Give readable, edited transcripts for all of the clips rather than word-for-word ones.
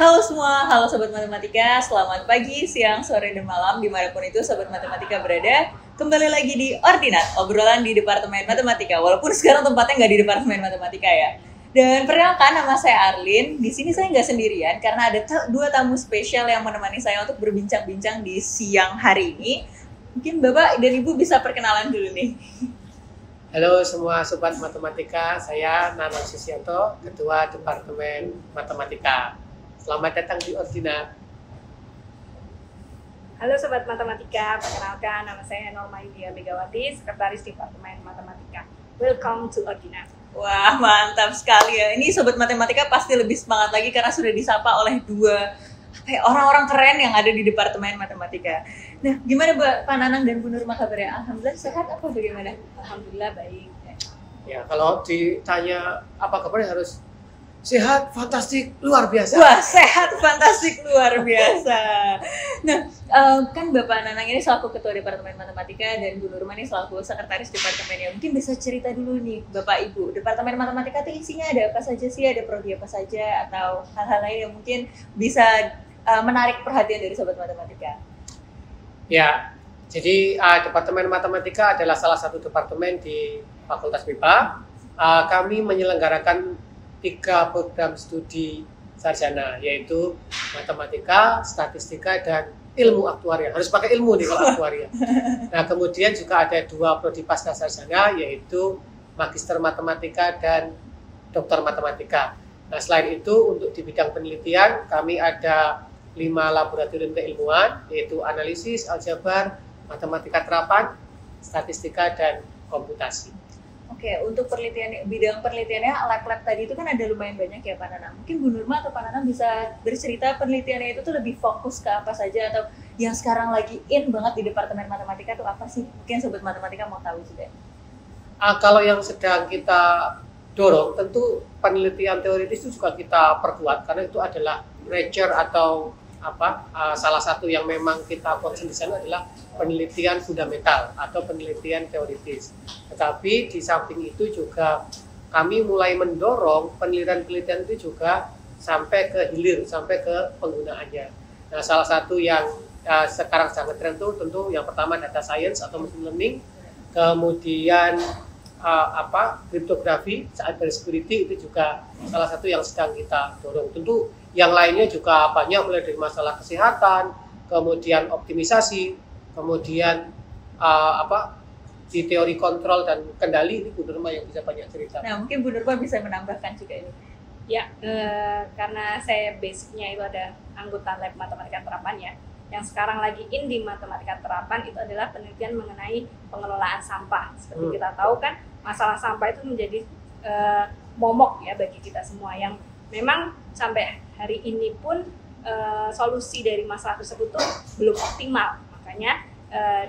Halo semua, halo Sobat Matematika, selamat pagi, siang, sore, dan malam, dimanapun itu Sobat Matematika berada. Kembali lagi di Ordinat, obrolan di Departemen Matematika, walaupun sekarang tempatnya nggak di Departemen Matematika ya. Dan perkenalkan, nama saya Arlin, di sini saya nggak sendirian, karena ada dua tamu spesial yang menemani saya untuk berbincang-bincang di siang hari ini. Mungkin Bapak dan Ibu bisa perkenalan dulu nih. Halo semua Sobat Matematika, saya Nanan Susianto, Ketua Departemen Matematika. Selamat datang di Ordinat. Halo Sobat Matematika, perkenalkan nama saya Norma Yulia Megawati, Sekretaris Departemen Matematika. Welcome to Ordinat. Wah, mantap sekali ya. Ini Sobat Matematika pasti lebih semangat lagi karena sudah disapa oleh dua orang-orang keren yang ada di Departemen Matematika. Nah, gimana Pak Nanang dan Bu Nurma kabarnya? Alhamdulillah sehat apa bagaimana? Alhamdulillah baik. Ya, kalau ditanya apa kabarnya harus sehat, fantastik, luar biasa. Wah, sehat, fantastik, luar biasa. Nah, kan Bapak Nanang ini selaku Ketua Departemen Matematika dan Bu Nurma ini selaku Sekretaris Departemennya. Mungkin bisa cerita dulu nih, Bapak Ibu, Departemen Matematika itu isinya ada apa saja sih? Ada prodi apa saja? Atau hal-hal lain yang mungkin bisa menarik perhatian dari Sobat Matematika? Ya, jadi Departemen Matematika adalah salah satu departemen di Fakultas MIPA. Kami menyelenggarakan 3 program studi sarjana, yaitu matematika, statistika, dan ilmu aktuaria. Harus pakai ilmu nih kalau aktuaria. Nah, kemudian juga ada 2 prodi pasca sarjana, yaitu magister matematika dan doktor matematika. Nah, selain itu untuk di bidang penelitian kami ada 5 laboratorium keilmuan, yaitu analisis, aljabar, matematika terapan, statistika, dan komputasi. Oke, untuk bidang penelitiannya, lab-lab tadi itu kan ada lumayan banyak ya Pak Nanang. Mungkin Bu Nurma atau Pak Nanang bisa bercerita penelitiannya itu tuh lebih fokus ke apa saja, atau yang sekarang lagi in banget di Departemen Matematika itu apa sih? Mungkin Sobat Matematika mau tahu juga. Kalau yang sedang kita dorong, tentu penelitian teoritis itu juga kita perkuat, karena itu adalah nature atau salah satu yang memang kita concern di sana adalah penelitian fundamental atau penelitian teoritis. Tetapi di samping itu juga kami mulai mendorong penelitian-penelitian itu juga sampai ke hilir, sampai ke penggunaannya. Nah, salah satu yang sekarang sangat tren itu tentu yang pertama data science atau machine learning, kemudian kriptografi, cyber security itu juga salah satu yang sedang kita dorong. Tentu yang lainnya juga banyak, mulai dari masalah kesehatan, kemudian optimisasi, kemudian di teori kontrol dan kendali. Ini Bu Nurma yang bisa banyak cerita. Nah, mungkin Bu Nurma bisa menambahkan juga ini. Ya, karena saya basicnya itu ada anggota lab matematika terapan ya. Yang sekarang lagi in di matematika terapan itu adalah penelitian mengenai pengelolaan sampah. Seperti kita tahu kan, masalah sampah itu menjadi momok ya bagi kita semua, yang memang sampai hari ini pun solusi dari masalah tersebut tuh belum optimal. Makanya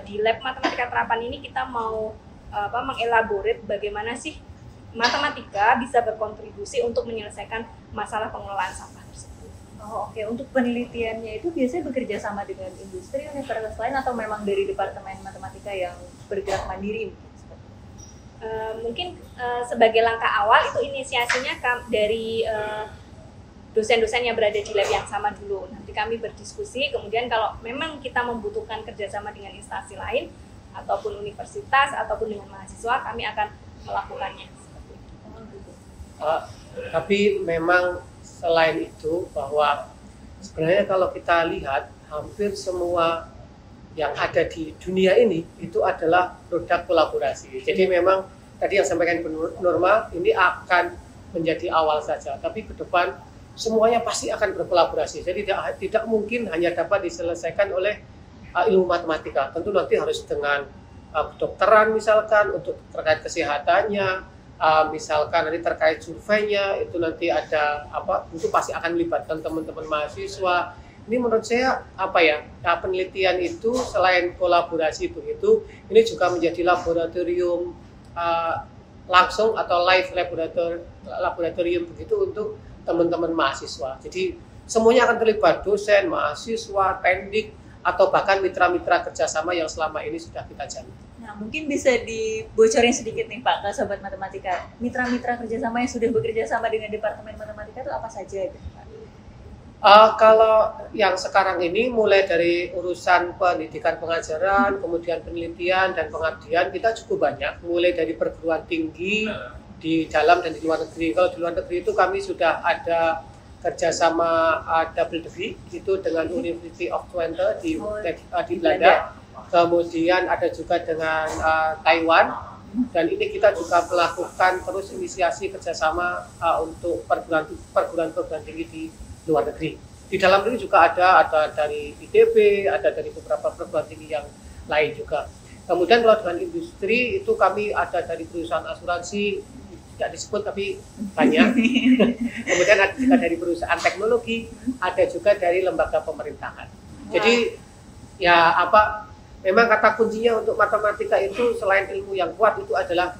di lab matematika terapan ini kita mau mengelaborate bagaimana sih matematika bisa berkontribusi untuk menyelesaikan masalah pengelolaan sampah tersebut. Oh, oke. Untuk penelitiannya itu biasanya bekerja sama dengan industri, universitas lain, atau memang dari Departemen Matematika yang bergerak mandiri? Mungkin sebagai langkah awal itu inisiasinya dari dosen-dosen yang berada di lab yang sama dulu. Nanti kami berdiskusi, kemudian kalau memang kita membutuhkan kerjasama dengan instansi lain, ataupun universitas, ataupun dengan mahasiswa, kami akan melakukannya. Tapi memang selain itu, bahwa sebenarnya kalau kita lihat hampir semua yang ada di dunia ini itu adalah produk kolaborasi. Jadi memang tadi yang sampaikan Bu Nurma, ini akan menjadi awal saja, tapi ke depan semuanya pasti akan berkolaborasi. Jadi tidak mungkin hanya dapat diselesaikan oleh ilmu matematika. Tentu nanti harus dengan kedokteran misalkan, untuk terkait kesehatannya, misalkan nanti terkait surveinya, itu nanti ada itu pasti akan melibatkan teman-teman mahasiswa. Ini menurut saya penelitian itu selain kolaborasi begitu, ini juga menjadi laboratorium langsung atau live laboratorium begitu untuk teman-teman mahasiswa. Jadi semuanya akan terlibat, dosen, mahasiswa, pendik, atau bahkan mitra-mitra kerjasama yang selama ini sudah kita jalin. Nah, mungkin bisa dibocorin sedikit nih Pak ke Sobat Matematika. Mitra-mitra kerjasama yang sudah bekerja sama dengan Departemen Matematika itu apa saja gitu Pak? Kalau yang sekarang ini mulai dari urusan pendidikan pengajaran, kemudian penelitian dan pengabdian kita cukup banyak. Mulai dari perguruan tinggi di dalam dan di luar negeri. Kalau di luar negeri itu kami sudah ada kerjasama double degree itu dengan University of Twente di Belanda. Kemudian ada juga dengan Taiwan. Dan ini kita juga melakukan terus inisiasi kerjasama untuk perguruan tinggi di luar negeri. Di dalam negeri juga ada dari ITB, ada dari beberapa perguruan tinggi yang lain juga. Kemudian kalau dengan industri itu kami ada dari perusahaan asuransi, tidak disebut tapi banyak. Kemudian ada juga dari perusahaan teknologi, ada juga dari lembaga pemerintahan. Jadi ya memang kata kuncinya untuk matematika itu selain ilmu yang kuat itu adalah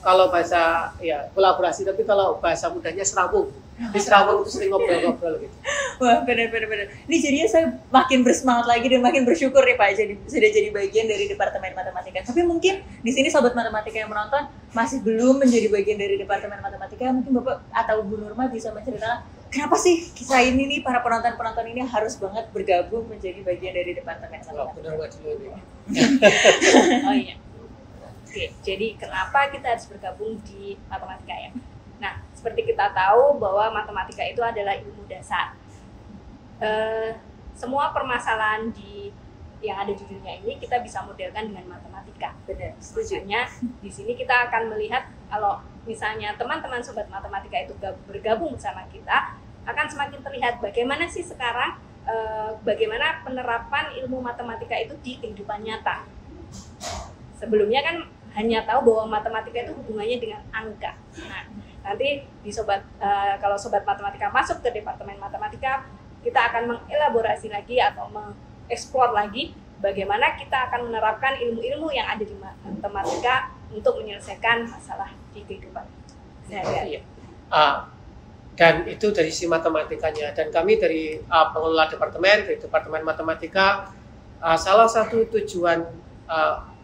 kalau bahasa ya kolaborasi, tapi kalau bahasa mudahnya serawung. Di serawung itu sering ngobrol-ngobrol gitu. Wah, benar. Ini jadinya saya makin bersemangat lagi dan makin bersyukur ya Pak, sudah jadi bagian dari Departemen Matematika. Tapi mungkin di sini sobat matematika yang menonton masih belum menjadi bagian dari Departemen Matematika. Mungkin Bapak atau Bu Nurma bisa menceritakan kenapa sih kisah ini nih para penonton ini harus banget bergabung menjadi bagian dari Departemen Matematika. Oh, benar dulu ini. Oh iya. Oke, jadi kenapa kita harus bergabung di matematika ya? Nah, seperti kita tahu bahwa matematika itu adalah ilmu dasar. Semua permasalahan yang ada di dunia ini kita bisa modelkan dengan matematika. Benar, setuju. Di sini kita akan melihat kalau misalnya teman-teman sobat matematika itu bergabung bersama kita, akan semakin terlihat bagaimana sih sekarang bagaimana penerapan ilmu matematika itu di kehidupan nyata. Sebelumnya kan hanya tahu bahwa matematika itu hubungannya dengan angka. Nah, nanti kalau sobat matematika masuk ke Departemen Matematika, kita akan mengelaborasi lagi atau mengeksplor lagi bagaimana kita akan menerapkan ilmu-ilmu yang ada di matematika untuk menyelesaikan masalah di kehidupan sehari-hari. Dan itu dari si matematikanya. Dan kami dari pengelola dari Departemen Matematika, salah satu tujuan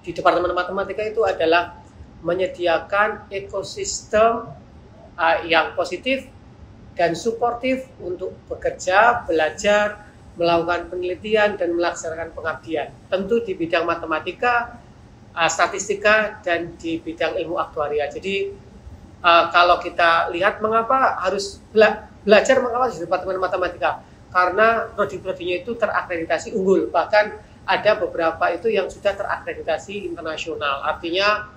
di Departemen Matematika itu adalah menyediakan ekosistem yang positif dan suportif untuk bekerja, belajar, melakukan penelitian, dan melaksanakan pengabdian. Tentu di bidang matematika, statistika, dan di bidang ilmu aktuaria. Jadi kalau kita lihat mengapa harus belajar mengapa di Departemen Matematika, karena prodi-prodinya itu terakreditasi unggul, bahkan ada beberapa itu yang sudah terakreditasi internasional, artinya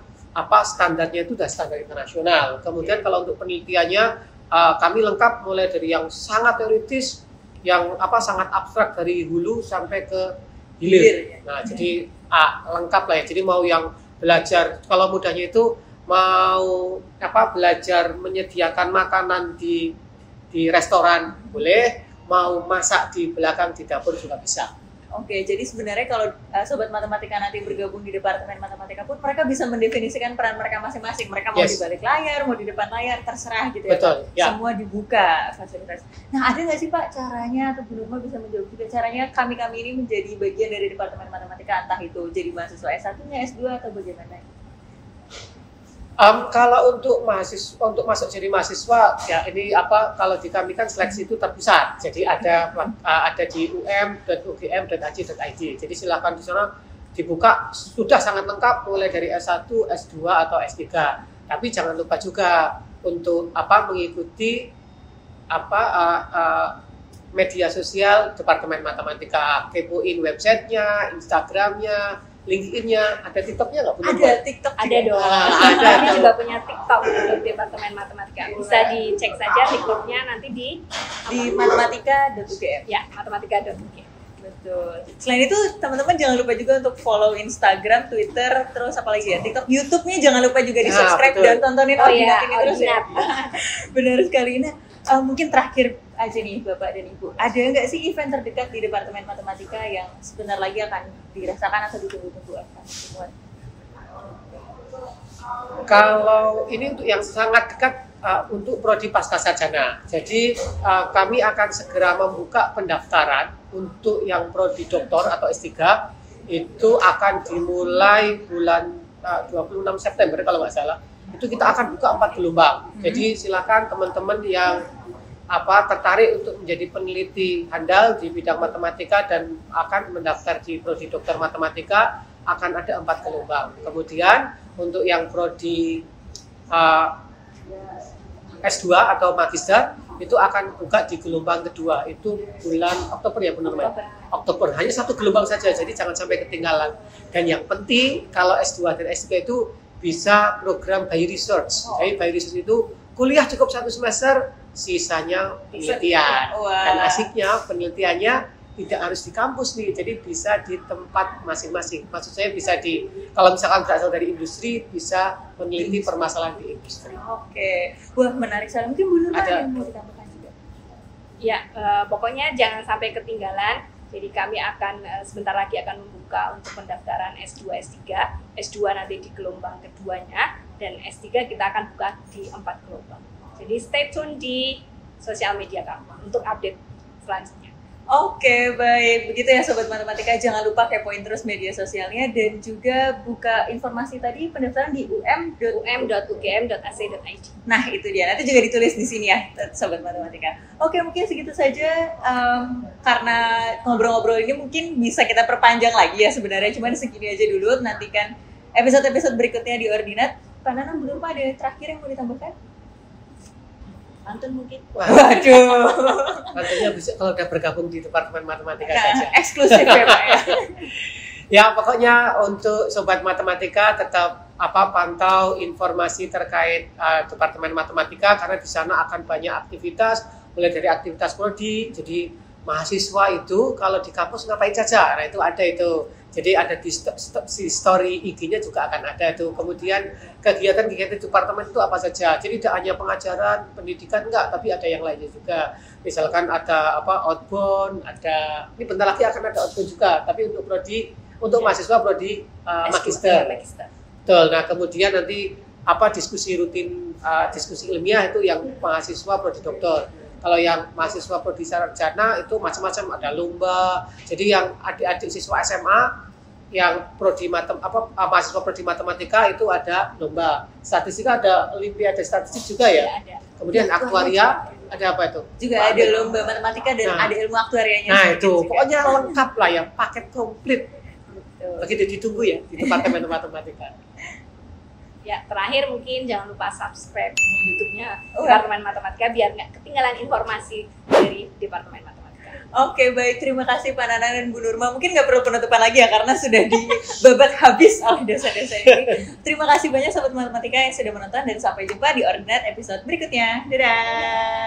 standarnya itu sudah standar internasional. Kemudian kalau untuk penelitiannya kami lengkap mulai dari yang sangat teoritis, yang sangat abstrak dari hulu sampai ke hilir. Nah, jadi lengkap lah ya. Jadi mau yang belajar, kalau mudahnya itu mau belajar menyediakan makanan di restoran boleh, mau masak di belakang di dapur juga bisa. Oke, jadi sebenarnya kalau sobat matematika nanti bergabung di Departemen Matematika pun mereka bisa mendefinisikan peran mereka masing-masing. Mereka mau di balik layar, mau di depan layar, terserah gitu ya. Betul, Pak. ya. Semua dibuka fasilitas. Nah, ada nggak sih Pak caranya, atau Bu Nurma bisa menjawab juga caranya kami ini menjadi bagian dari Departemen Matematika, entah itu jadi mahasiswa S1-nya, S2 atau bagaimana? Kalau untuk masuk jadi mahasiswa ya ini kalau di kami kan seleksi itu terpusat, jadi ada di UM.ugm dan haji.id, jadi silakan di sana dibuka, sudah sangat lengkap mulai dari S1, S2 atau S3. Tapi jangan lupa juga untuk mengikuti media sosial Departemen Matematika, kepoin websitenya, Instagramnya, LinkedIn-nya, ada TikTok-nya nggak? Ada TikTok, ada dong. Kami juga punya TikTok untuk Departemen Matematika. Bisa dicek saja TikTok-nya nanti di matematika.ugm. Ya, matematika.ugm. Betul. Selain itu teman-teman jangan lupa juga untuk follow Instagram, Twitter, terus apa lagi ya, TikTok, YouTube-nya jangan lupa juga di subscribe dan tontonin Ordinat ini terus ya. Benar sekali. Nah, mungkin terakhir aja nih Bapak dan Ibu, ada nggak sih event terdekat di Departemen Matematika yang sebentar lagi akan dirasakan atau ditunggu-tunggu akan semua? Kalau ini untuk yang sangat dekat untuk prodi pascasarjana. Jadi kami akan segera membuka pendaftaran untuk yang prodi doktor atau S3 itu akan dimulai bulan 26 September kalau nggak salah. Itu kita akan buka 4 gelombang. Jadi silakan teman-teman yang tertarik untuk menjadi peneliti handal di bidang matematika dan akan mendaftar di prodi dokter matematika, akan ada 4 gelombang. Kemudian untuk yang prodi S2 atau magister itu akan buka di gelombang kedua, itu bulan Oktober ya benar Mbak? Oktober, hanya 1 gelombang saja, jadi jangan sampai ketinggalan. Dan yang penting kalau S2 dan S3 itu bisa program by research. Jadi by research itu kuliah cukup 1 semester, sisanya penelitian. Dan asiknya penelitiannya tidak harus di kampus nih, jadi bisa di tempat masing-masing. Maksud saya bisa kalau misalkan berasal dari industri, bisa meneliti permasalahan di industri. Oke, wah menarik sekali. Mungkin Bu Nurma yang mau ditambahkan juga. Ya, pokoknya jangan sampai ketinggalan. Jadi kami akan sebentar lagi akan membuka untuk pendaftaran S2, S3. S2 nanti di gelombang keduanya, dan S3 kita akan buka di 4 gelombang. Jadi stay tune di sosial media kami untuk update selanjutnya. Oke, baik. Begitu ya Sobat Matematika, jangan lupa kepoin terus media sosialnya dan juga buka informasi tadi pendaftaran di um.ugm.ac.id. Nah, itu dia. Nanti juga ditulis di sini ya, Sobat Matematika. Oke, mungkin segitu saja. Karena ngobrol-ngobrol ini mungkin bisa kita perpanjang lagi ya sebenarnya. Cuman segini aja dulu. Nantikan episode-episode berikutnya di Ordinat. Pak Nanang, Bu Nurma, ada terakhir yang mau ditambahkan? Antun mungkin. Waduh. Tentunya bisa kalau udah bergabung di Departemen Matematika saja. Eksklusif ya Pak ya. Ya pokoknya untuk Sobat Matematika tetap pantau informasi terkait Departemen Matematika, karena di sana akan banyak aktivitas, mulai dari aktivitas prodi. Jadi mahasiswa itu kalau di kampus ngapain saja, nah itu ada itu. Jadi ada di story IG-nya juga akan ada itu. Kemudian kegiatan-kegiatan departemen itu apa saja. Jadi tidak hanya pengajaran, pendidikan enggak, tapi ada yang lainnya juga. Misalkan ada outbound, ada ini bentar lagi akan ada outbound juga, tapi untuk prodi, untuk mahasiswa prodi magister. Betul. Nah, kemudian nanti diskusi rutin, diskusi ilmiah itu yang mahasiswa prodi doktor. Kalau yang mahasiswa prodi sarjana itu macam-macam, ada lomba. Jadi yang adik-adik siswa SMA yang mahasiswa prodi matematika itu ada lomba. Statistika ada olimpiade statistik juga ya. Ada. Kemudian aktuaria ada apa itu? Juga ada lomba matematika dan ada ilmu aktuarianya. Nah, itu pokoknya lengkap lah ya, paket komplit. Begitu ditunggu ya di Departemen Matematika. Ya, terakhir mungkin jangan lupa subscribe di YouTube-nya Departemen Matematika biar nggak ketinggalan informasi dari Departemen Matematika. Oke, baik. Terima kasih Pak Nanang dan Bu Nurma. Mungkin nggak perlu penutupan lagi ya, karena sudah dibabat habis oleh dosa-dosa ini. Terima kasih banyak Sobat Matematika yang sudah menonton, dan sampai jumpa di Ordinat episode berikutnya. Dadah!